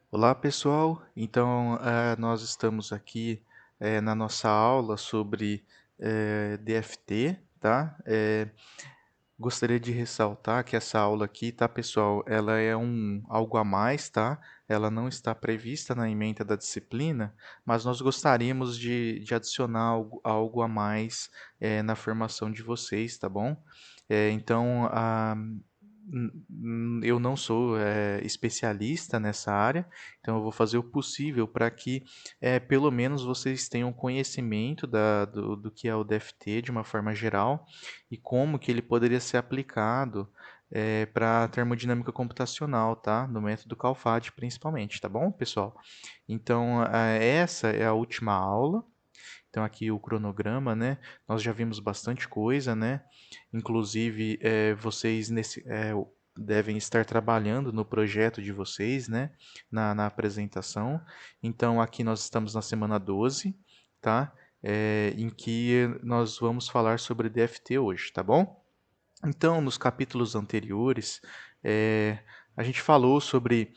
Olá, pessoal. Então, nós estamos aqui na nossa aula sobre DFT, tá? Gostaria de ressaltar que essa aula aqui, tá, pessoal, ela é algo a mais, tá? Ela não está prevista na ementa da disciplina, mas nós gostaríamos de adicionar algo a mais na formação de vocês, tá bom? Então, eu não sou especialista nessa área, então eu vou fazer o possível para que pelo menos vocês tenham conhecimento do que é o DFT de uma forma geral e como que ele poderia ser aplicado para a termodinâmica computacional, tá? No método Calfati principalmente, tá bom, pessoal? Então, essa é a última aula. Então, aqui o cronograma, né? Nós já vimos bastante coisa, né? Inclusive, vocês devem estar trabalhando no projeto de vocês, né? Na apresentação. Então, aqui nós estamos na semana 12, tá? Em que nós vamos falar sobre DFT hoje, tá bom? Então, nos capítulos anteriores, a gente falou sobre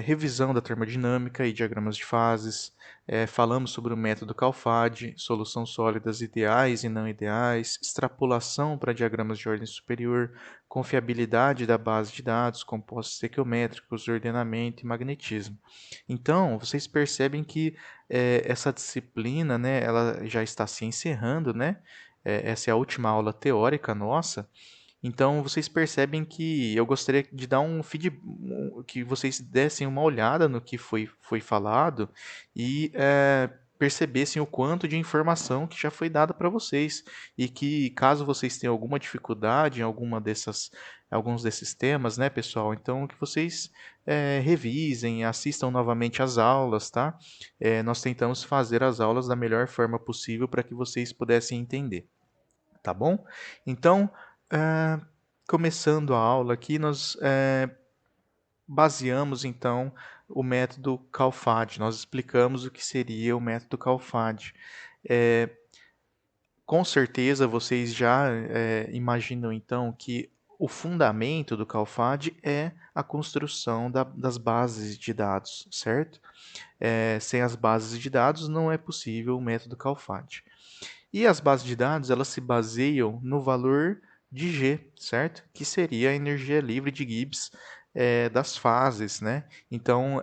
revisão da termodinâmica e diagramas de fases, falamos sobre o método Calfadi, solução sólidas ideais e não ideais, extrapolação para diagramas de ordem superior, confiabilidade da base de dados, compostos estequiométricos, ordenamento e magnetismo. Então, vocês percebem que essa disciplina, né, ela já está se encerrando, né? Essa é a última aula teórica nossa. Então, vocês percebem que eu gostaria de dar um feedback, que vocês dessem uma olhada no que foi falado e percebessem o quanto de informação que já foi dada para vocês. E que, caso vocês tenham alguma dificuldade em alguns desses temas, né, pessoal? Então, que vocês revisem, assistam novamente às aulas, tá? Nós tentamos fazer as aulas da melhor forma possível para que vocês pudessem entender, tá bom? Então, eh, começando a aula aqui, nós baseamos então o método Calfadi. Nós explicamos o que seria o método Calfadi. Eh, com certeza vocês já imaginam então que o fundamento do Calfadi é a construção das bases de dados, certo? Sem as bases de dados não é possível o método Calfadi. E as bases de dados, elas se baseiam no valor de G, certo? Que seria a energia livre de Gibbs das fases, né? Então,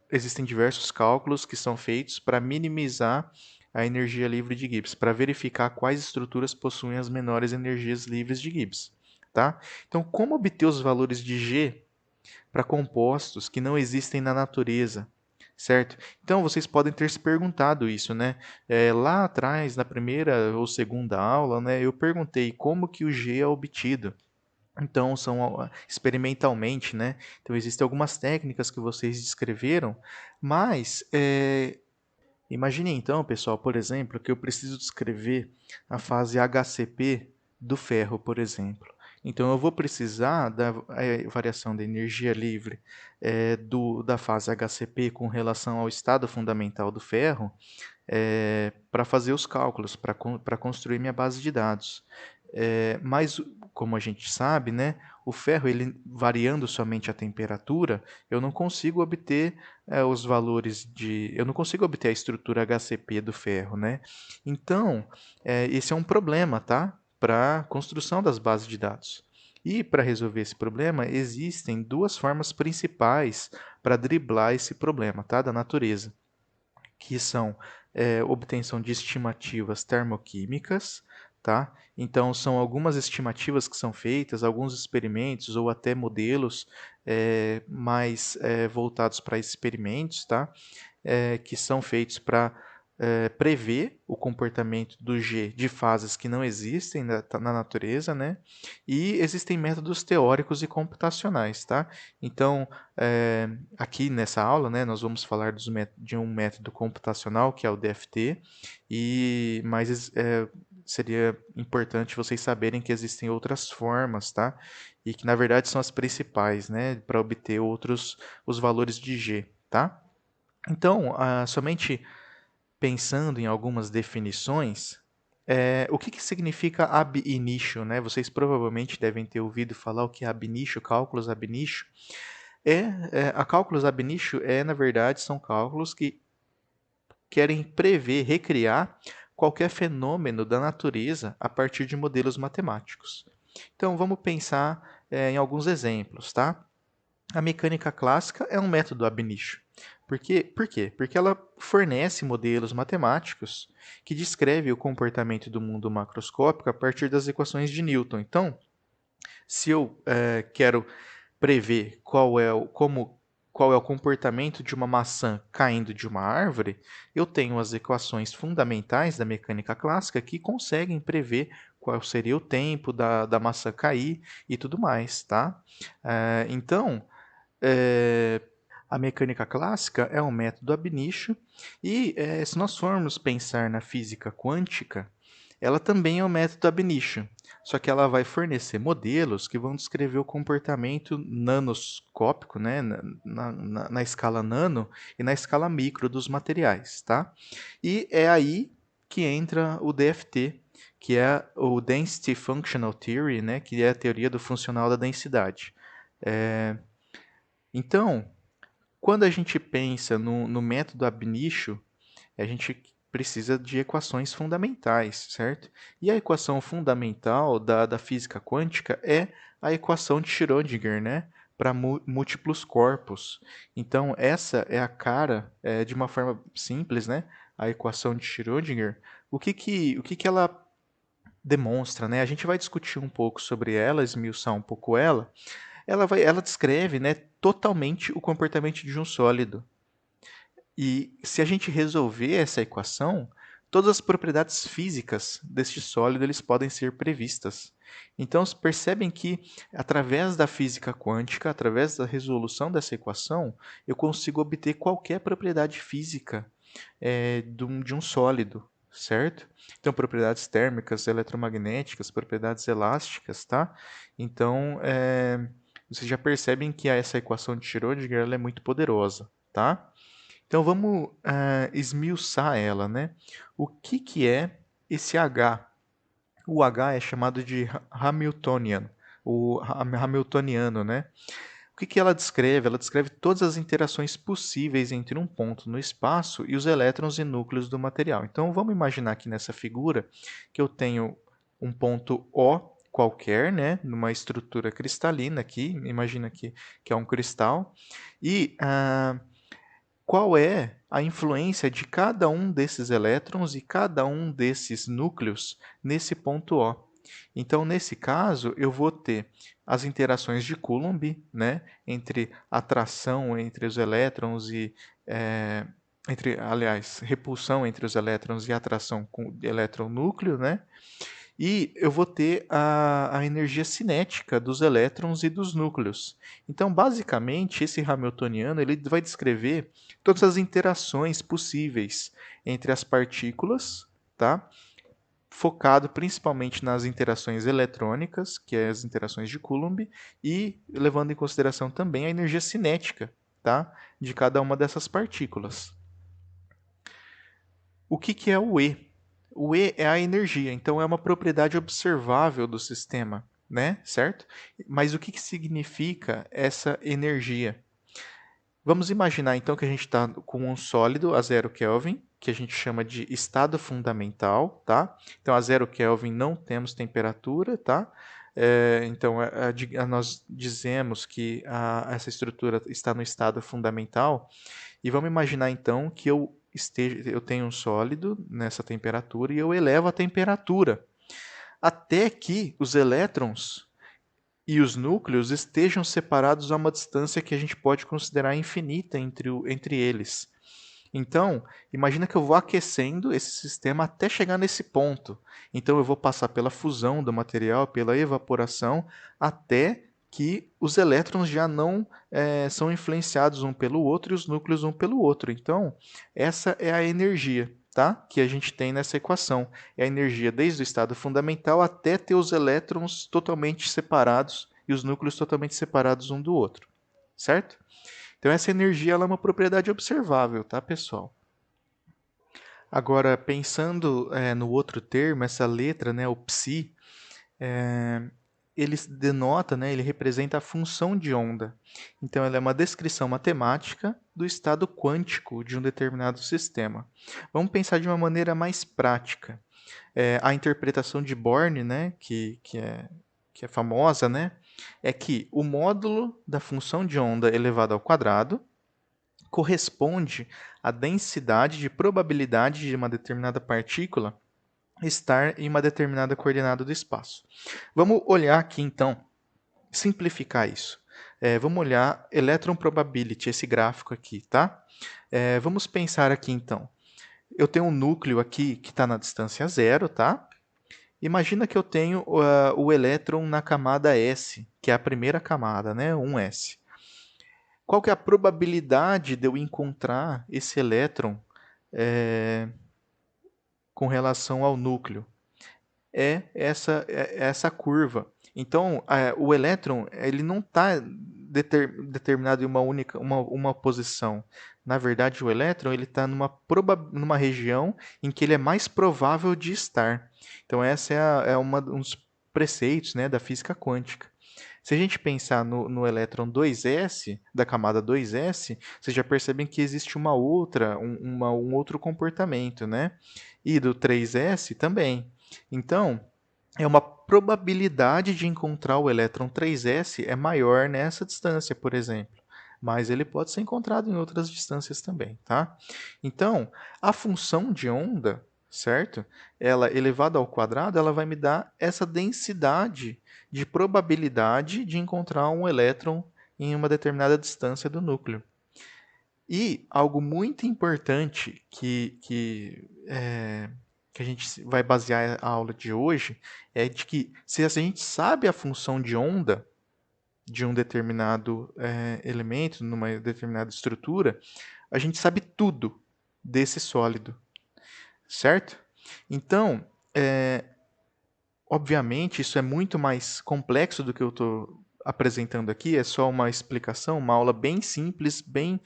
existem diversos cálculos que são feitos para minimizar a energia livre de Gibbs, para verificar quais estruturas possuem as menores energias livres de Gibbs, tá? Então, como obter os valores de G para compostos que não existem na natureza, certo? Então vocês podem ter se perguntado isso, né? Lá atrás, na primeira ou segunda aula, né, eu perguntei como que o G é obtido. Então, são experimentalmente, né? Então, existem algumas técnicas que vocês descreveram, mas imagine então, pessoal, por exemplo, que eu preciso descrever a fase HCP do ferro, por exemplo. Então, eu vou precisar da variação da energia livre da fase HCP com relação ao estado fundamental do ferro para fazer os cálculos, para construir minha base de dados. Mas, como a gente sabe, né, o ferro, ele variando somente a temperatura, eu não consigo obter os valores de. Eu não consigo obter a estrutura HCP do ferro, né? Então, esse é um problema, tá? Para a construção das bases de dados. E para resolver esse problema, existem duas formas principais para driblar esse problema, tá? Da natureza, que são obtenção de estimativas termoquímicas, tá? Então, são algumas estimativas que são feitas, alguns experimentos ou até modelos mais voltados para experimentos, tá? Que são feitos para prever o comportamento do G de fases que não existem na natureza, né? E existem métodos teóricos e computacionais, tá? Então, aqui nessa aula, né, nós vamos falar de um método computacional, que é o DFT, mas seria importante vocês saberem que existem outras formas, tá? E que, na verdade, são as principais, né, para obter os valores de G, tá? Então, somente pensando em algumas definições, o que significa ab initio, né? Vocês provavelmente devem ter ouvido falar o que é ab initio, cálculos ab initio. A cálculos ab initio na verdade, são cálculos que querem prever, recriar qualquer fenômeno da natureza a partir de modelos matemáticos. Então, vamos pensar em alguns exemplos, tá? A mecânica clássica é um método ab initio. Por quê? Porque ela fornece modelos matemáticos que descrevem o comportamento do mundo macroscópico a partir das equações de Newton. Então, se eu quero prever qual é o comportamento de uma maçã caindo de uma árvore, eu tenho as equações fundamentais da mecânica clássica que conseguem prever qual seria o tempo da maçã cair e tudo mais, tá? Então, a mecânica clássica é um método ab initio e, se nós formos pensar na física quântica, ela também é um método ab initio, só que ela vai fornecer modelos que vão descrever o comportamento nanoscópico, né, na escala nano e na escala micro dos materiais, tá? E é aí que entra o DFT, que é o Density Functional Theory, né, que é a teoria do funcional da densidade. Então, quando a gente pensa no método ab initio, a gente precisa de equações fundamentais, certo? E a equação fundamental da física quântica é a equação de Schrödinger, né? Para múltiplos corpos. Então, essa é a cara, de uma forma simples, né? A equação de Schrödinger. O que ela demonstra, né? A gente vai discutir um pouco sobre ela, esmiuçar um pouco ela. Ela descreve, né, totalmente o comportamento de um sólido. E se a gente resolver essa equação, todas as propriedades físicas deste sólido eles podem ser previstas. Então, percebem que, através da física quântica, através da resolução dessa equação, eu consigo obter qualquer propriedade física de um sólido, certo? Então, propriedades térmicas, eletromagnéticas, propriedades elásticas, tá? Então, vocês já percebem que essa equação de Schrödinger ela é muito poderosa, tá? Então vamos esmiuçar ela, né? O que é esse H? O H é chamado de Hamiltonian, o Hamiltoniano, né? O que ela descreve? Ela descreve todas as interações possíveis entre um ponto no espaço e os elétrons e núcleos do material. Então vamos imaginar aqui nessa figura que eu tenho um ponto O qualquer, né, numa estrutura cristalina aqui, imagina que é um cristal, e qual é a influência de cada um desses elétrons e cada um desses núcleos nesse ponto O. Então, nesse caso, eu vou ter as interações de Coulomb, né, entre atração entre os elétrons e repulsão entre os elétrons e atração com o elétron-núcleo, né? E eu vou ter a energia cinética dos elétrons e dos núcleos. Então, basicamente, esse Hamiltoniano ele vai descrever todas as interações possíveis entre as partículas, tá? Focado principalmente nas interações eletrônicas, que é as interações de Coulomb, e levando em consideração também a energia cinética, tá? De cada uma dessas partículas. O que é o E? O E é a energia, então é uma propriedade observável do sistema, né? Certo? Mas o que significa essa energia? Vamos imaginar então que a gente está com um sólido a 0 Kelvin, que a gente chama de estado fundamental, tá? Então a 0 Kelvin não temos temperatura, tá? Então nós dizemos que essa estrutura está no estado fundamental e vamos imaginar então que eu tenho um sólido nessa temperatura e eu elevo a temperatura até que os elétrons e os núcleos estejam separados a uma distância que a gente pode considerar infinita entre eles. Então, imagina que eu vou aquecendo esse sistema até chegar nesse ponto. Então, eu vou passar pela fusão do material, pela evaporação, até que os elétrons já não são influenciados um pelo outro e os núcleos um pelo outro. Então, essa é a energia, tá? Que a gente tem nessa equação. É a energia desde o estado fundamental até ter os elétrons totalmente separados e os núcleos totalmente separados um do outro, certo? Então, essa energia ela é uma propriedade observável, tá, pessoal? Agora, pensando no outro termo, essa letra, né, o psi, ele denota, né, ele representa a função de onda. Então, ela é uma descrição matemática do estado quântico de um determinado sistema. Vamos pensar de uma maneira mais prática. A interpretação de Born, né, que é famosa, né, é que o módulo da função de onda elevado ao quadrado corresponde à densidade de probabilidade de uma determinada partícula estar em uma determinada coordenada do espaço. Vamos olhar aqui, então, simplificar isso. Vamos olhar electron probability, esse gráfico aqui, tá? Vamos pensar aqui, então. Eu tenho um núcleo aqui que está na distância zero, tá? Imagina que eu tenho o elétron na camada S, que é a primeira camada, né? 1s. Qual que é a probabilidade de eu encontrar esse elétron com relação ao núcleo? É essa curva. Então, o elétron ele não está determinado em uma posição. Na verdade, o elétron ele está numa região em que ele é mais provável de estar. Então, essa um dos preceitos, né, da física quântica. Se a gente pensar no elétron 2s, da camada 2s, vocês já percebem que existe um outro comportamento, né? E do 3s também. Então, é uma probabilidade de encontrar o elétron 3s é maior nessa distância, por exemplo. Mas ele pode ser encontrado em outras distâncias também, tá? Então, a função de onda, certo? Ela elevada ao quadrado, ela vai me dar essa densidade de probabilidade de encontrar um elétron em uma determinada distância do núcleo. E algo muito importante que a gente vai basear a aula de hoje é de que se a gente sabe a função de onda de um determinado elemento, numa determinada estrutura, a gente sabe tudo desse sólido, certo? Então, obviamente, isso é muito mais complexo do que eu estou apresentando aqui, é só uma explicação, uma aula bem simples, bem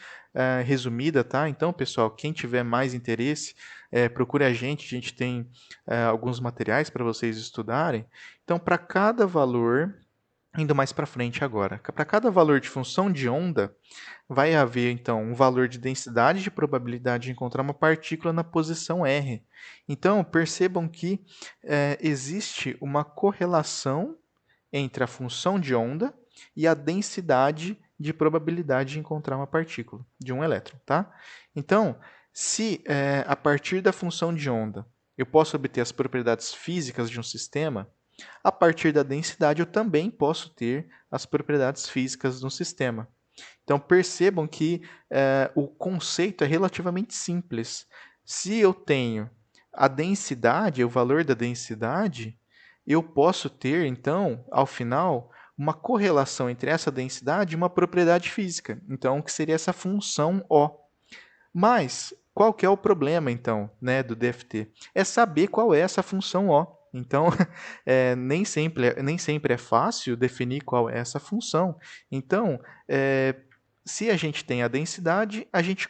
resumida, tá? Então, pessoal, quem tiver mais interesse, procure a gente tem alguns materiais para vocês estudarem. Então, para cada valor, indo mais para frente agora, para cada valor de função de onda, vai haver, então, um valor de densidade de probabilidade de encontrar uma partícula na posição R. Então, percebam que existe uma correlação entre a função de onda e a densidade de probabilidade de encontrar uma partícula de um elétron, tá? Então, se a partir da função de onda eu posso obter as propriedades físicas de um sistema, a partir da densidade eu também posso ter as propriedades físicas de um sistema. Então percebam que o conceito é relativamente simples. Se eu tenho a densidade, o valor da densidade, eu posso ter, então, ao final, uma correlação entre essa densidade e uma propriedade física. Então, o que seria essa função O. Mas, qual que é o problema, então, né, do DFT? É saber qual é essa função O. Então, nem sempre é fácil definir qual é essa função. Então, se a gente tem a densidade, a gente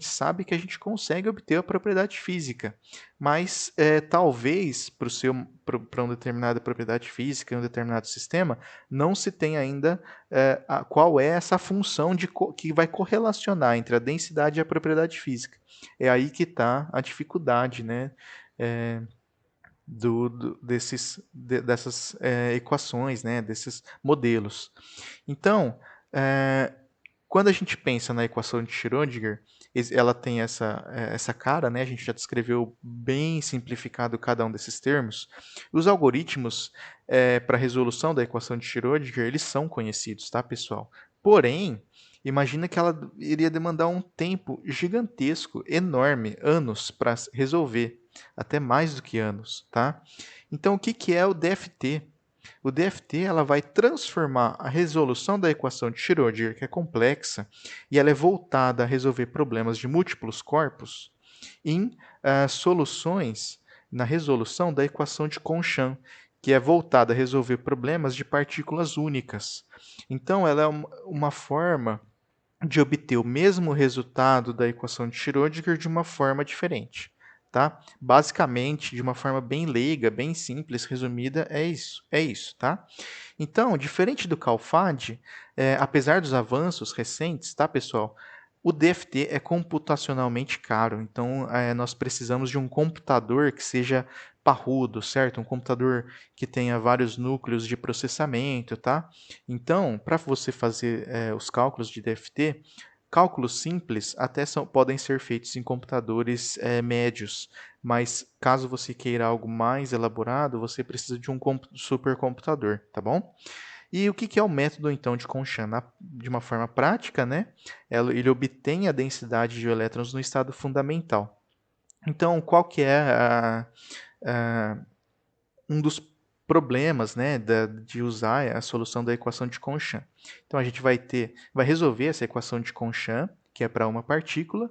sabe que a gente consegue obter a propriedade física. Mas, talvez, para uma determinada propriedade física em um determinado sistema, não se tem ainda qual é essa função que vai correlacionar entre a densidade e a propriedade física. É aí que está a dificuldade, né? Dessas equações, né, desses modelos. Então, quando a gente pensa na equação de Schrödinger, ela tem essa cara, né, a gente já descreveu bem simplificado cada um desses termos. Os algoritmos para a resolução da equação de Schrödinger, eles são conhecidos, tá, pessoal? Porém, imagina que ela iria demandar um tempo gigantesco, enorme, anos para resolver, até mais do que anos, tá? Então, o que é o DFT? O DFT ela vai transformar a resolução da equação de Schrödinger, que é complexa, e ela é voltada a resolver problemas de múltiplos corpos, em soluções na resolução da equação de Conchan, que é voltada a resolver problemas de partículas únicas. Então, ela é uma forma de obter o mesmo resultado da equação de Schrödinger de uma forma diferente. tá? Basicamente, de uma forma bem leiga, bem simples, resumida, é isso, tá? Então, diferente do CalFAD, apesar dos avanços recentes, tá, pessoal? O DFT é computacionalmente caro, então nós precisamos de um computador que seja parrudo, certo? Um computador que tenha vários núcleos de processamento, tá? Então, para você fazer os cálculos de DFT, cálculos simples até podem ser feitos em computadores médios, mas caso você queira algo mais elaborado, você precisa de um supercomputador, tá bom? E o que é o método, então, de Conchan? De uma forma prática, né, ele obtém a densidade de elétrons no estado fundamental. Então, qual que é um dos problemas, né, de usar a solução da equação de Conchan? Então, a gente vai resolver essa equação de Conchan, que é para uma partícula,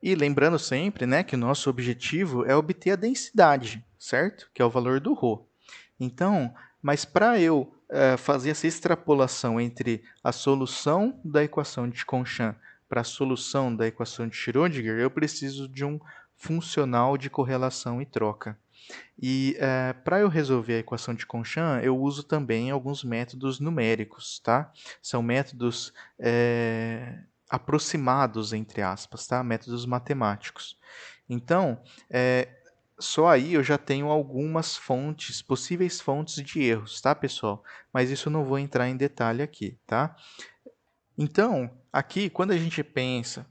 e lembrando sempre, né, que o nosso objetivo é obter a densidade, certo? Que é o valor do ρ. Então, mas para eu fazer essa extrapolação entre a solução da equação de Conchan para a solução da equação de Schrödinger, eu preciso de um funcional de correlação e troca. E para eu resolver a equação de Conchan, eu uso também alguns métodos numéricos, tá? São métodos aproximados, entre aspas, tá? Métodos matemáticos. Então, só aí eu já tenho algumas fontes, possíveis fontes de erros, tá, pessoal? Mas isso eu não vou entrar em detalhe aqui, tá? Então, aqui, quando a gente pensa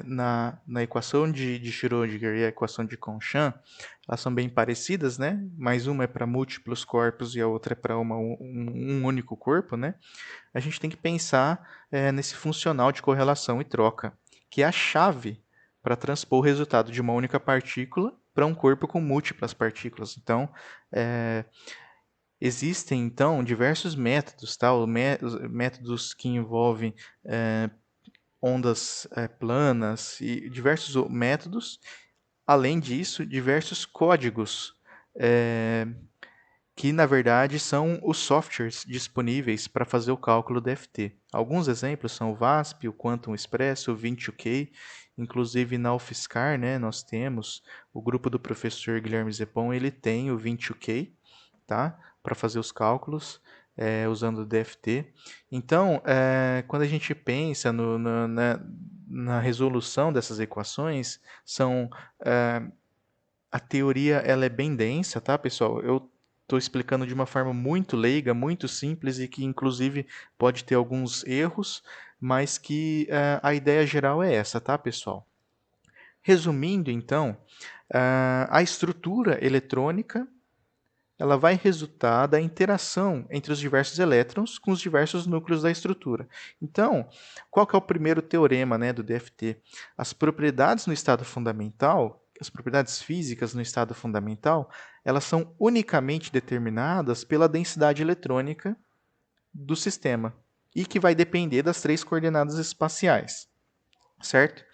na equação de Schrödinger e a equação de Conchan, elas são bem parecidas, né? Mas uma é para múltiplos corpos e a outra é para um único corpo, né? A gente tem que pensar nesse funcional de correlação e troca, que é a chave para transpor o resultado de uma única partícula para um corpo com múltiplas partículas. Então, existem então diversos métodos, tá? Os métodos que envolvem ondas planas e diversos métodos. Além disso, diversos códigos que na verdade são os softwares disponíveis para fazer o cálculo DFT. Alguns exemplos são o VASP, o Quantum Express, o 22K, inclusive na UFSCar, né, nós temos o grupo do professor Guilherme Zepon, ele tem o 22K, tá, para fazer os cálculos usando o DFT. Então, quando a gente pensa na resolução dessas equações, a teoria ela é bem densa, tá, pessoal? Eu estou explicando de uma forma muito leiga, muito simples e que, inclusive, pode ter alguns erros, mas que a ideia geral é essa, tá, pessoal? Resumindo, então, a estrutura eletrônica ela vai resultar da interação entre os diversos elétrons com os diversos núcleos da estrutura. Então, qual que é o primeiro teorema, né, do DFT? As propriedades no estado fundamental, as propriedades físicas no estado fundamental, elas são unicamente determinadas pela densidade eletrônica do sistema e que vai depender das três coordenadas espaciais, certo?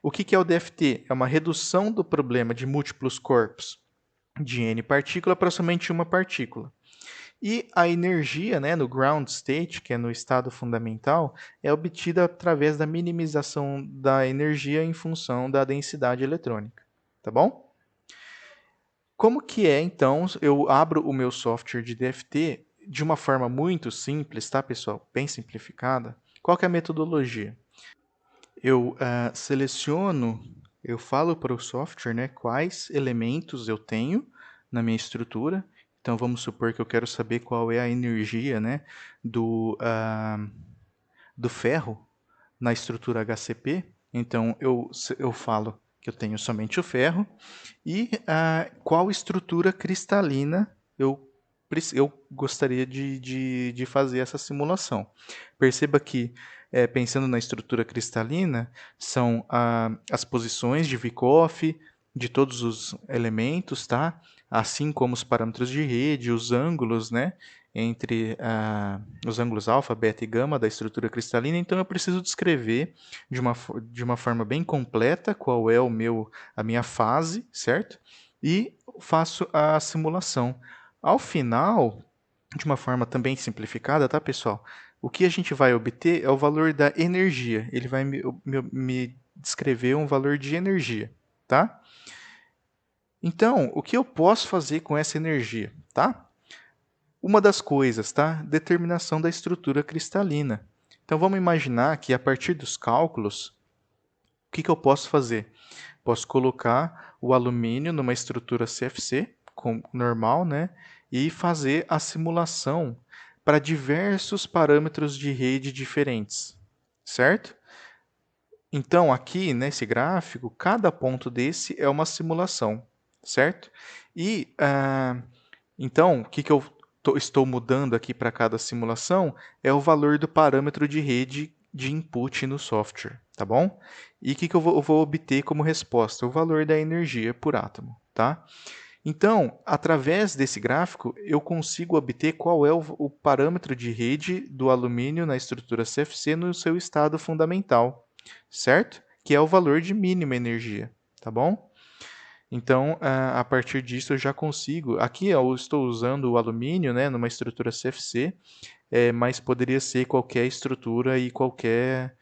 O que é o DFT? É uma redução do problema de múltiplos corpos de n partícula para somente uma partícula. E a energia, né, no ground state, que é no estado fundamental, é obtida através da minimização da energia em função da densidade eletrônica. Tá bom? Como que é, então, eu abro o meu software de DFT de uma forma muito simples, tá, pessoal? Bem simplificada. Qual que é a metodologia? Eu seleciono, eu falo para o software, né, quais elementos eu tenho na minha estrutura. Então, vamos supor que eu quero saber qual é a energia, né, do ferro na estrutura HCP. Então, eu falo que eu tenho somente o ferro e qual estrutura cristalina eu gostaria de fazer essa simulação. Perceba que, pensando na estrutura cristalina, são as posições de Vyckoff de todos os elementos, tá? Assim como os parâmetros de rede, os ângulos, né? Entre os ângulos alfa, beta e gama da estrutura cristalina. Então, eu preciso descrever de uma forma bem completa qual é a minha fase, certo? E faço a simulação. Ao final, de uma forma também simplificada, tá, pessoal? O que a gente vai obter é o valor da energia. Ele vai me descrever um valor de energia, tá? Então, o que eu posso fazer com essa energia, tá? Uma das coisas, tá? Determinação da estrutura cristalina. Então, vamos imaginar que a partir dos cálculos, o que eu posso fazer? Posso colocar o alumínio numa estrutura CFC, normal, né? E fazer a simulação para diversos parâmetros de rede diferentes, certo? Então, aqui nesse gráfico, cada ponto desse é uma simulação, certo? E, então, o que eu estou mudando aqui para cada simulação é o valor do parâmetro de rede de input no software, tá bom? E o que eu vou obter como resposta? O valor da energia por átomo, tá? Então, através desse gráfico, eu consigo obter qual é o parâmetro de rede do alumínio na estrutura CFC no seu estado fundamental, certo? Que é o valor de mínima energia, tá bom? Então, a partir disso, eu já consigo. Aqui eu estou usando o alumínio, né, numa estrutura CFC, mas poderia ser qualquer estrutura e qualquer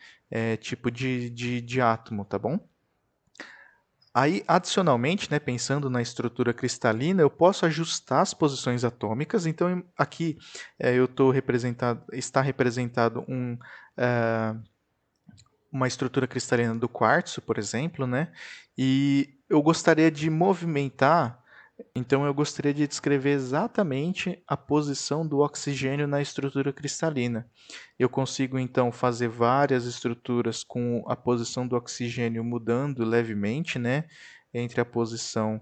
tipo de átomo, tá bom? Aí, adicionalmente, né, pensando na estrutura cristalina, eu posso ajustar as posições atômicas. Então, aqui está representado uma estrutura cristalina do quartzo, por exemplo, né? E eu gostaria de movimentar, então eu gostaria de descrever exatamente a posição do oxigênio na estrutura cristalina. Eu consigo então fazer várias estruturas com a posição do oxigênio mudando levemente, né? Entre a posição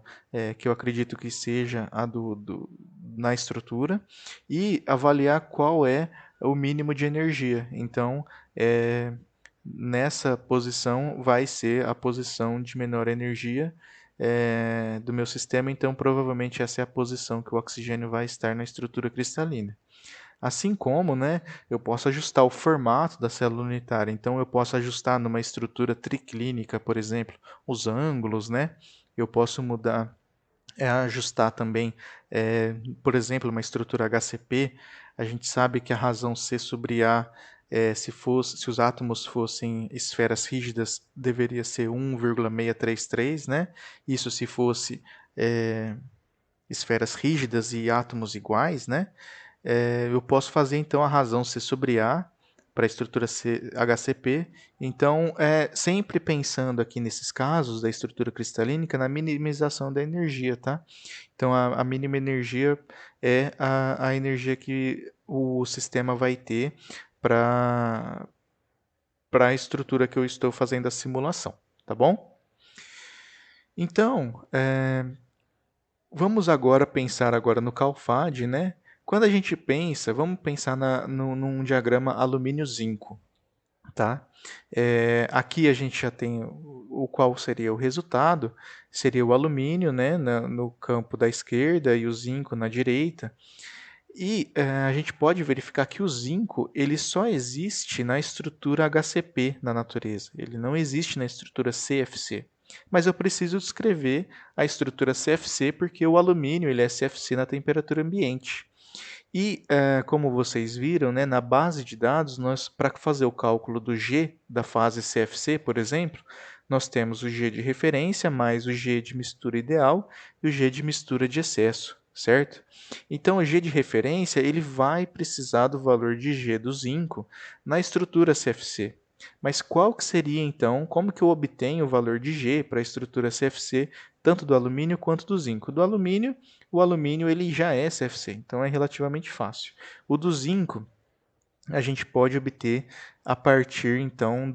que eu acredito que seja a na estrutura e avaliar qual é o mínimo de energia. Então, nessa posição vai ser a posição de menor energia do meu sistema, então provavelmente essa é a posição que o oxigênio vai estar na estrutura cristalina. Assim como, né, eu posso ajustar o formato da célula unitária. Então, eu posso ajustar numa estrutura triclínica, por exemplo, os ângulos, né? Eu posso mudar, ajustar também, por exemplo, uma estrutura HCP. A gente sabe que a razão C sobre A, se os átomos fossem esferas rígidas, deveria ser 1,633, né? Isso se fosse esferas rígidas e átomos iguais, né? Eu posso fazer então a razão C sobre A para a estrutura HCP. Então, sempre pensando aqui nesses casos da estrutura cristalínica na minimização da energia, tá? Então, a mínima energia é a energia que o sistema vai ter para a estrutura que eu estou fazendo a simulação, tá bom? Então, vamos agora pensar agora no CALFAD, né? Quando a gente pensa, vamos pensar num diagrama alumínio-zinco, tá? Aqui a gente já tem o qual seria o resultado, seria o alumínio, né, no campo da esquerda e o zinco na direita. E a gente pode verificar que o zinco ele só existe na estrutura HCP na natureza, ele não existe na estrutura CFC. Mas eu preciso descrever a estrutura CFC porque o alumínio ele é CFC na temperatura ambiente. E, como vocês viram, né, na base de dados, nós, para fazer o cálculo do G da fase CFC, por exemplo, nós temos o G de referência mais o G de mistura ideal e o G de mistura de excesso, certo? Então, o G de referência ele vai precisar do valor de G do zinco na estrutura CFC. Mas qual que seria, então, como que eu obtenho o valor de G para a estrutura CFC, tanto do alumínio quanto do zinco? Do alumínio, o alumínio ele já é CFC, então é relativamente fácil. O do zinco, a gente pode obter a partir, então,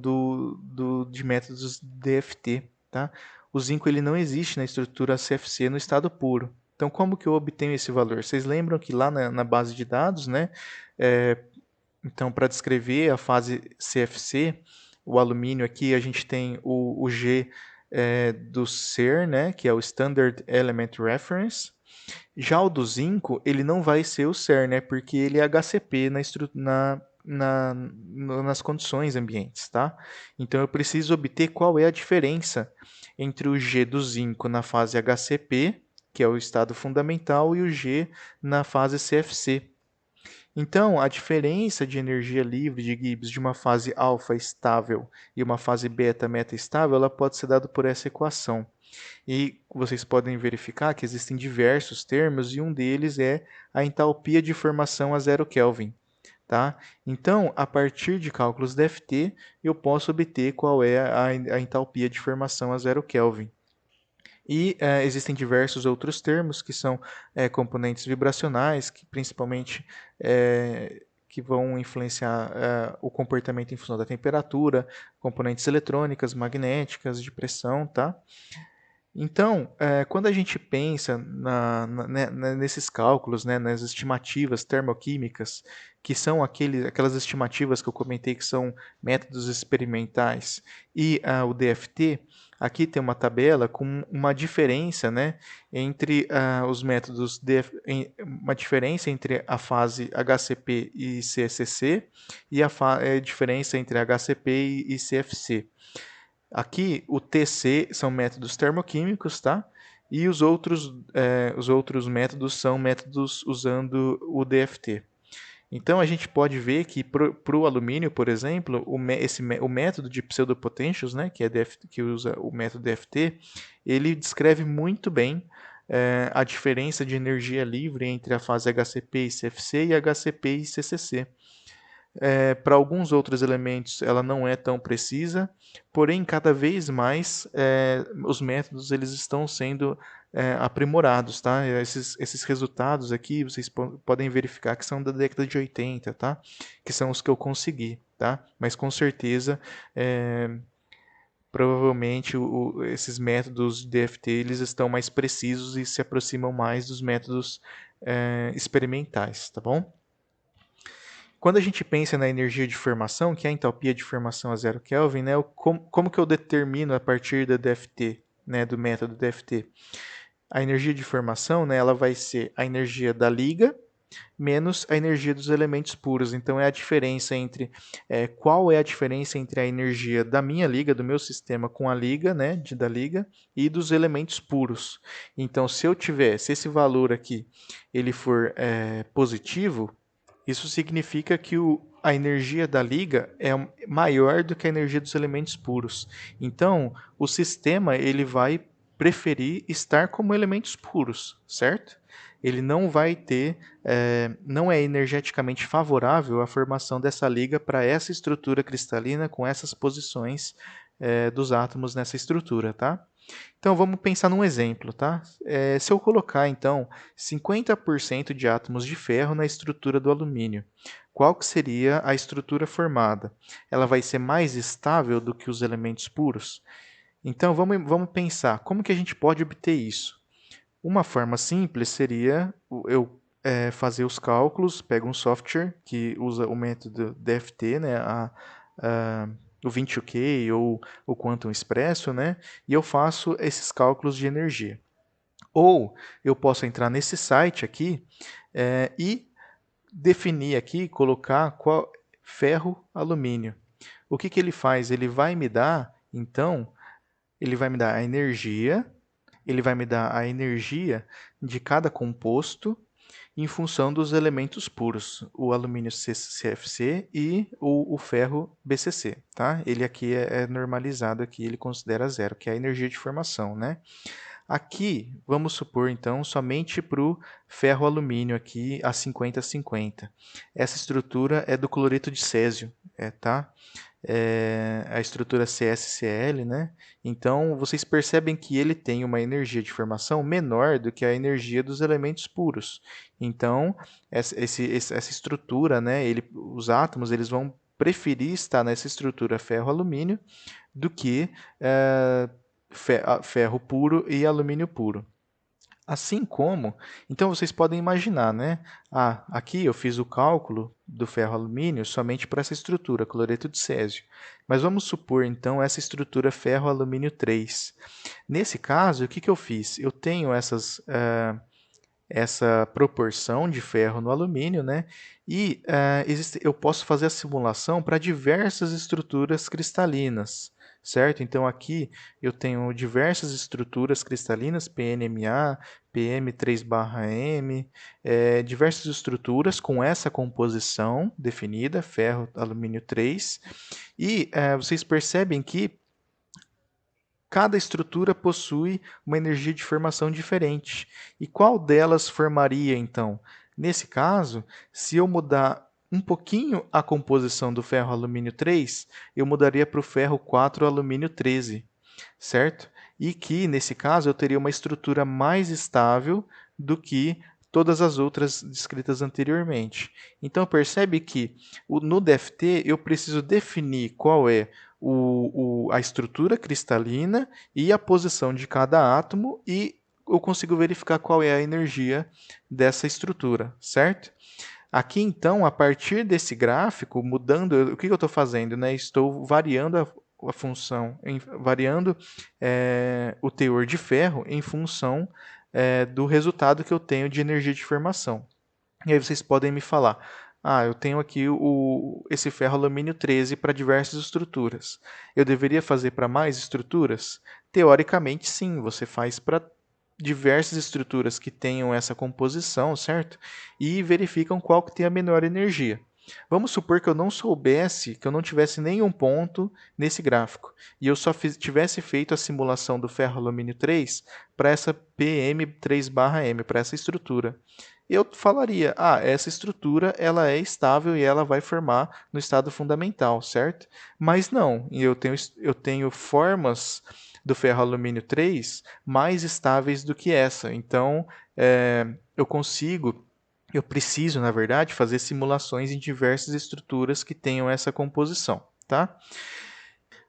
de métodos DFT. Tá? O zinco ele não existe na estrutura CFC no estado puro. Então, como que eu obtenho esse valor? Vocês lembram que lá na base de dados, né, então, para descrever a fase CFC, o alumínio aqui, a gente tem o G do SER, né, que é o Standard Element Reference. Já o do zinco, ele não vai ser o SER, né, porque ele é HCP nas condições ambientes, tá? Então, eu preciso obter qual é a diferença entre o G do zinco na fase HCP, que é o estado fundamental, e o G na fase CFC. Então, a diferença de energia livre de Gibbs de uma fase alfa estável e uma fase beta meta estável, ela pode ser dada por essa equação. E vocês podem verificar que existem diversos termos e um deles é a entalpia de formação a 0 Kelvin. Tá? Então, a partir de cálculos DFT, eu posso obter qual é a entalpia de formação a 0 Kelvin. E existem diversos outros termos que são componentes vibracionais, que principalmente que vão influenciar o comportamento em função da temperatura, componentes eletrônicas, magnéticas, de pressão, tá? Então, quando a gente pensa nesses cálculos, né, nas estimativas termoquímicas, que são aquelas estimativas que eu comentei que são métodos experimentais, e o DFT, aqui tem uma tabela com uma diferença, né, entre os métodos uma diferença entre a fase HCP e CSC e a diferença entre HCP e CFC. Aqui, o TC são métodos termoquímicos, tá? E os outros métodos são métodos usando o DFT. Então, a gente pode ver que para o alumínio, por exemplo, o método de pseudopotentials, né, que usa o método DFT, ele descreve muito bem a diferença de energia livre entre a fase HCP e CFC e HCP e CCC. Para alguns outros elementos ela não é tão precisa, porém cada vez mais os métodos eles estão sendo aprimorados, tá? Esses resultados aqui vocês podem verificar que são da década de 80, tá? Que são os que eu consegui, tá? Mas com certeza provavelmente esses métodos de DFT eles estão mais precisos e se aproximam mais dos métodos experimentais, tá bom? Quando a gente pensa na energia de formação, que é a entalpia de formação a 0 Kelvin, né, como que eu determino a partir da DFT, né, do método DFT? A energia de formação, né, ela vai ser a energia da liga menos a energia dos elementos puros. Então, é a diferença entre qual é a diferença entre a energia da minha liga, do meu sistema com a liga, né, da liga, e dos elementos puros. Então, se esse valor aqui ele for positivo, isso significa que a energia da liga é maior do que a energia dos elementos puros. Então, o sistema ele vai preferir estar como elementos puros, certo? Ele não vai ter, não é energeticamente favorável a formação dessa liga para essa estrutura cristalina com essas posições dos átomos nessa estrutura, tá? Então vamos pensar num exemplo, tá? Se eu colocar então 50% de átomos de ferro na estrutura do alumínio, qual que seria a estrutura formada? Ela vai ser mais estável do que os elementos puros? Então vamos pensar, como que a gente pode obter isso? Uma forma simples seria eu fazer os cálculos, pego um software que usa o método DFT, né, o 20K ou o Quantum Expresso, né, e eu faço esses cálculos de energia. Ou eu posso entrar nesse site aqui e definir aqui, colocar ferro, alumínio. O que ele faz? Ele vai me dar, então, ele vai me dar a energia, ele vai me dar a energia de cada composto em função dos elementos puros, o alumínio CFC e o ferro BCC, tá? Ele aqui é normalizado, aqui ele considera zero, que é a energia de formação, né? Aqui, vamos supor, então, somente para o ferro-alumínio aqui a 50-50. Essa estrutura é do cloreto de césio, tá? A estrutura CSCl, né? Então, vocês percebem que ele tem uma energia de formação menor do que a energia dos elementos puros. Então, essa estrutura, né? Os átomos eles vão preferir estar nessa estrutura ferro-alumínio do que ferro puro e alumínio puro. Assim como, então vocês podem imaginar, né? Aqui eu fiz o cálculo do ferro-alumínio somente para essa estrutura, cloreto de césio. Mas vamos supor, então, essa estrutura ferro-alumínio 3. Nesse caso, o que eu fiz? Eu tenho essa proporção de ferro no alumínio, né? E eu posso fazer a simulação para diversas estruturas cristalinas, certo? Então aqui eu tenho diversas estruturas cristalinas, PNMA, PM3/M, diversas estruturas com essa composição definida, ferro, alumínio 3, e vocês percebem que cada estrutura possui uma energia de formação diferente. E qual delas formaria, então? Nesse caso, se eu mudar um pouquinho a composição do ferro alumínio 3, eu mudaria para o ferro 4 alumínio 13, certo? E que, nesse caso, eu teria uma estrutura mais estável do que todas as outras descritas anteriormente. Então, percebe que no DFT eu preciso definir qual é a estrutura cristalina e a posição de cada átomo e eu consigo verificar qual é a energia dessa estrutura, certo? Aqui, então, a partir desse gráfico, mudando, o que eu estou fazendo? Né? Estou variando a função, variando o teor de ferro em função do resultado que eu tenho de energia de formação. E aí vocês podem me falar, eu tenho aqui esse ferro alumínio 13 para diversas estruturas. Eu deveria fazer para mais estruturas? Teoricamente, sim, você faz para diversas estruturas que tenham essa composição, certo? E verificam qual que tem a menor energia. Vamos supor que eu não soubesse, que eu não tivesse nenhum ponto nesse gráfico, e eu só tivesse feito a simulação do ferro alumínio 3 para essa PM3/M, para essa estrutura. Eu falaria, essa estrutura ela é estável e ela vai formar no estado fundamental, certo? Mas não, eu tenho formas do ferro alumínio 3 mais estáveis do que essa. Então, eu preciso, na verdade, fazer simulações em diversas estruturas que tenham essa composição, tá?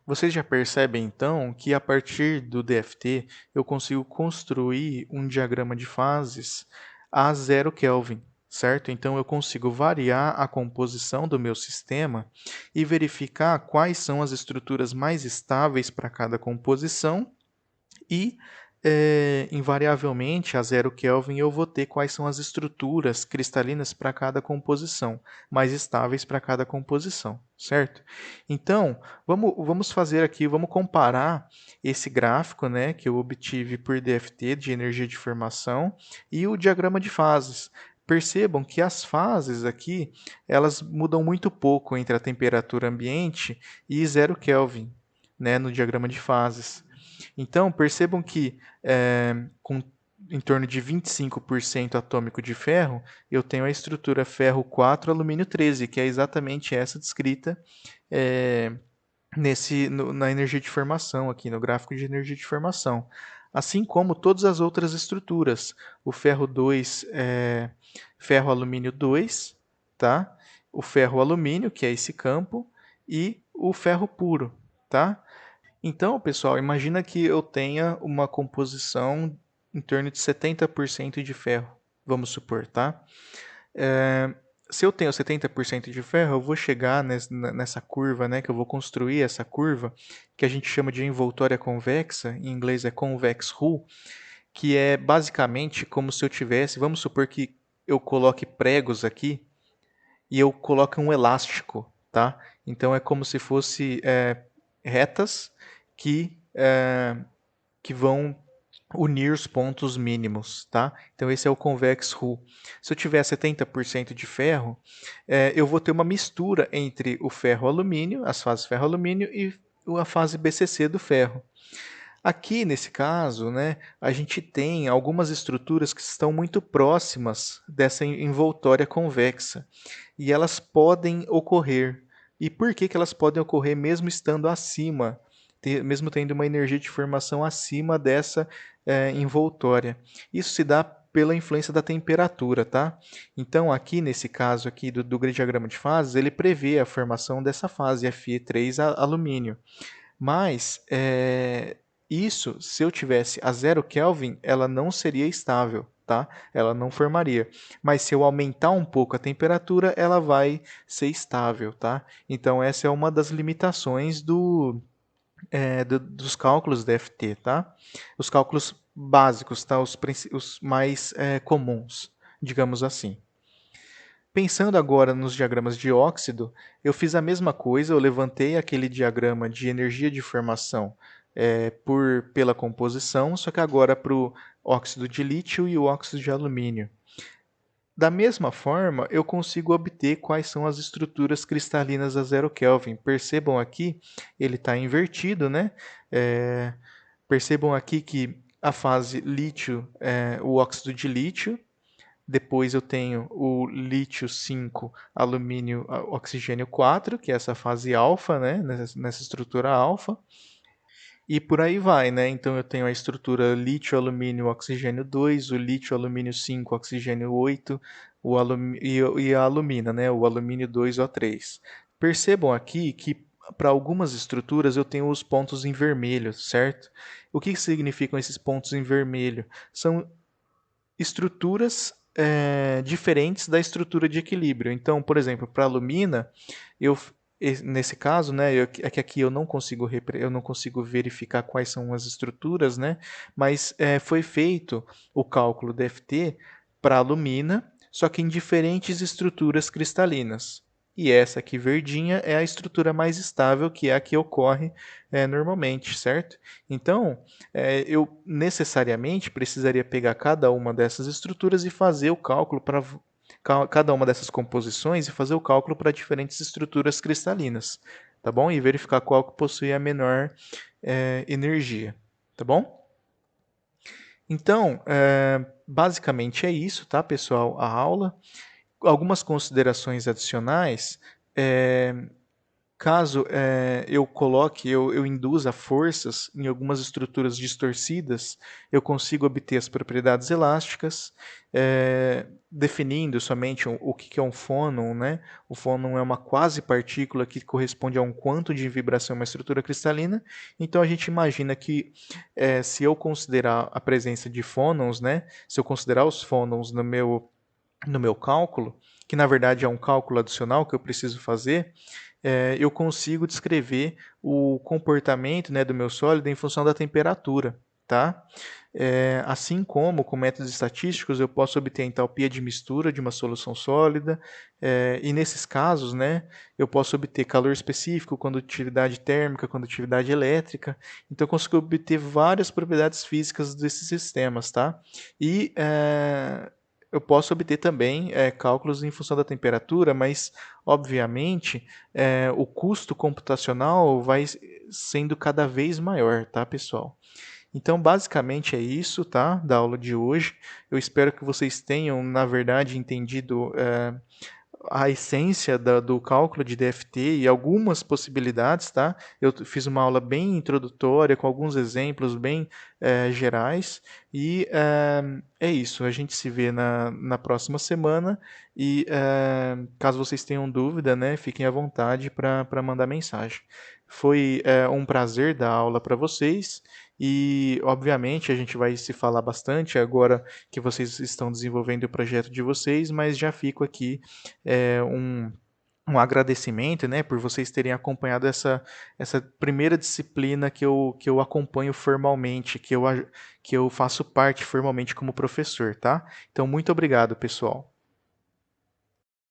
Vocês já percebem, então, que a partir do DFT eu consigo construir um diagrama de fases a 0 Kelvin, certo? Então eu consigo variar a composição do meu sistema e verificar quais são as estruturas mais estáveis para cada composição e, invariavelmente, a 0 Kelvin eu vou ter quais são as estruturas cristalinas para cada composição, mais estáveis para cada composição, certo? Então, vamos fazer aqui, vamos comparar esse gráfico, né, que eu obtive por DFT, de energia de formação, e o diagrama de fases. Percebam que as fases aqui, elas mudam muito pouco entre a temperatura ambiente e 0 Kelvin, né, no diagrama de fases. Então, percebam que com em torno de 25% atômico de ferro, eu tenho a estrutura ferro 4 alumínio 13, que é exatamente essa descrita na energia de formação, aqui no gráfico de energia de formação. Assim como todas as outras estruturas. O ferro 2 é ferro alumínio 2, tá? O ferro alumínio, que é esse campo, e o ferro puro, tá? Então, pessoal, imagina que eu tenha uma composição em torno de 70% de ferro, vamos supor, tá? Se eu tenho 70% de ferro, eu vou chegar nessa curva, né, que eu vou construir essa curva, que a gente chama de envoltória convexa, em inglês é convex hull, que é basicamente como se eu tivesse, vamos supor que eu coloque pregos aqui e eu coloque um elástico, tá? Então é como se fosse retas que vão unir os pontos mínimos, tá? Então esse é o convex hull. Se eu tiver 70% de ferro, eu vou ter uma mistura entre o ferro-alumínio, as fases ferro-alumínio e a fase BCC do ferro. Aqui, nesse caso, né, a gente tem algumas estruturas que estão muito próximas dessa envoltória convexa e elas podem ocorrer. E por que elas podem ocorrer mesmo estando acima, mesmo tendo uma energia de formação acima dessa envoltória? Isso se dá pela influência da temperatura, tá? Então, aqui nesse caso aqui do grid diagrama de fases, ele prevê a formação dessa fase Fe3 alumínio. Mas isso, se eu tivesse a 0 Kelvin, ela não seria estável, tá? Ela não formaria. Mas se eu aumentar um pouco a temperatura, ela vai ser estável, tá? Então essa é uma das limitações dos cálculos da FT, tá? Os cálculos básicos, tá? Os mais comuns, digamos assim. Pensando agora nos diagramas de óxido, eu fiz a mesma coisa, eu levantei aquele diagrama de energia de formação pela composição, só que agora para o óxido de lítio e o óxido de alumínio. Da mesma forma, eu consigo obter quais são as estruturas cristalinas a 0 Kelvin. Percebam aqui, ele está invertido, né? Percebam aqui que a fase lítio é o óxido de lítio, depois eu tenho o lítio 5, alumínio, oxigênio 4, que é essa fase alfa, né, nessa estrutura alfa. E por aí vai, né? Então eu tenho a estrutura lítio, alumínio, oxigênio 2, o lítio, alumínio 5, oxigênio 8, e a alumina, né? O alumínio 2O3. Percebam aqui que para algumas estruturas eu tenho os pontos em vermelho, certo? O que significam esses pontos em vermelho? São estruturas diferentes da estrutura de equilíbrio. Então, por exemplo, para a alumina, eu, nesse caso, né, é que aqui eu não consigo verificar quais são as estruturas, né, mas foi feito o cálculo DFT para a alumina, só que em diferentes estruturas cristalinas. E essa aqui verdinha é a estrutura mais estável, que é a que ocorre normalmente, certo? Então, eu necessariamente precisaria pegar cada uma dessas estruturas e fazer o cálculo para cada uma dessas composições e fazer o cálculo para diferentes estruturas cristalinas, tá bom? E verificar qual que possui a menor energia, tá bom? Então, basicamente é isso, tá, pessoal? A aula. Algumas considerações adicionais. Caso eu induza forças em algumas estruturas distorcidas, eu consigo obter as propriedades elásticas, definindo somente o que é um fônon, né? O fônon é uma quase partícula que corresponde a um quanto de vibração em uma estrutura cristalina. Então a gente imagina que se eu considerar a presença de fônons, né? Se eu considerar os fônons no meu cálculo, que na verdade é um cálculo adicional que eu preciso fazer, eu consigo descrever o comportamento, né, do meu sólido em função da temperatura, tá? Assim como com métodos estatísticos eu posso obter a entalpia de mistura de uma solução sólida, e nesses casos, né, eu posso obter calor específico, condutividade térmica, condutividade elétrica, então eu consigo obter várias propriedades físicas desses sistemas, tá? E eu posso obter também cálculos em função da temperatura, mas obviamente o custo computacional vai sendo cada vez maior, tá, pessoal? Então, basicamente é isso, tá, da aula de hoje. Eu espero que vocês tenham, na verdade, entendido a essência do cálculo de DFT e algumas possibilidades, tá? Eu fiz uma aula bem introdutória, com alguns exemplos bem gerais, e é isso. A gente se vê na próxima semana, e caso vocês tenham dúvida, né, fiquem à vontade para mandar mensagem. Foi um prazer dar aula para vocês, e obviamente a gente vai se falar bastante agora que vocês estão desenvolvendo o projeto de vocês, mas já fico aqui é, um, um agradecimento, né, por vocês terem acompanhado essa primeira disciplina que eu acompanho formalmente, que eu faço parte formalmente como professor, tá? Então, muito obrigado, pessoal.